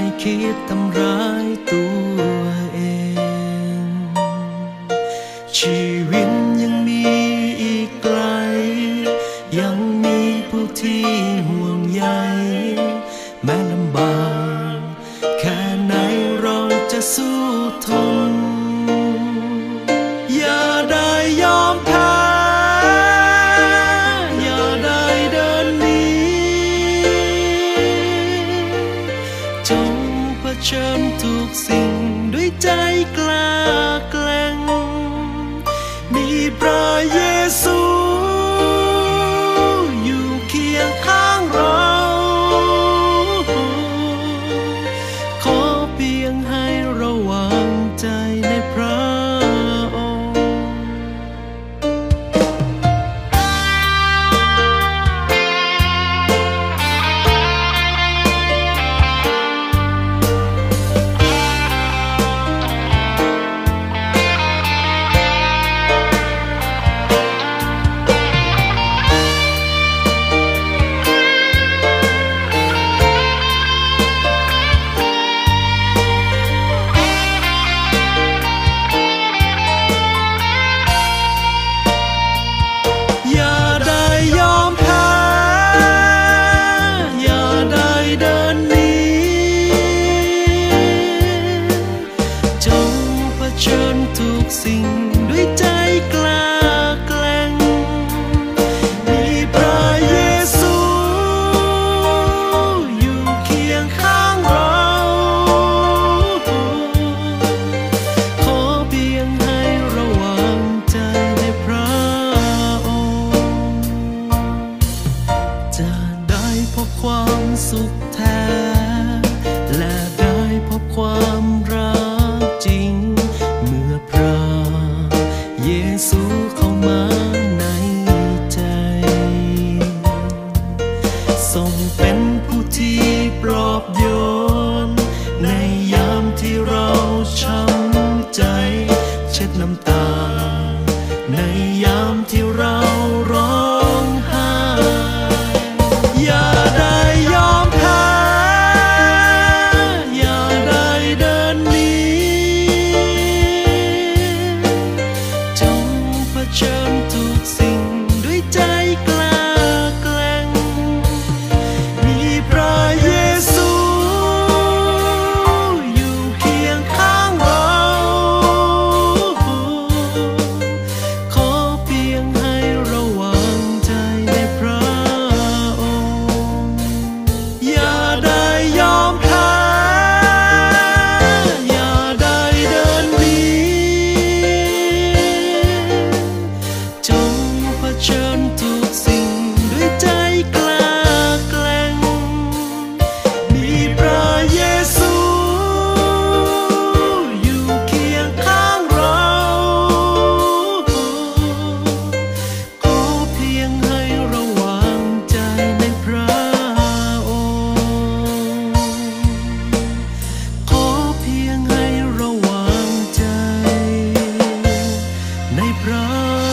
ให้คิดทำร้ายตัวเองชีวิตยังมีอีกไกลยังมีผู้ที่ห่วงใยแม้ลำบากแค่ไหนเราจะสู้ทนอย่าได้ยอมแพ้อย่าได้เดินหนีจงเผชิญทุกสิ่งด้วยใจกล้าแกร่งมีพระเยซูอยู่เคียงข้างเราขอเพียงให้เราวางใจในพระองค์เชิญทุกสิ่งด้วยใจกล้าแกร่งมีพระเยซูอยู่เคียงข้างเราขอเพียงให้เราวางใจในพระองค์จะได้พบความสุขแท้และได้พบความรักจริงเมื่อพระเยซูเข้ามาในใจทรงเป็นผู้ที่ปลอบโยนในยามที่เราช้ำใจเช็ดน้ำตาในยามที่เราร้องไห้อย่าได้ยอมแพ้อย่าได้เดินหนีเชิญทุกสิ่งด้วยใจกล้าแกร่งมีพระเยซูอยู่เคียงข้างเราขอเพียงให้เราวางใจในพระองค์อย่าได้ยอมแพ้อย่าได้เดินหนีจงเผชิญทุกสิ่งด้วยใจกล้าแกร่งมีพระเยซูอยู่เคียงข้างเราขอเพียงให้เราวางใจในพระองค์ขอเพียงให้เราวางใจในพระ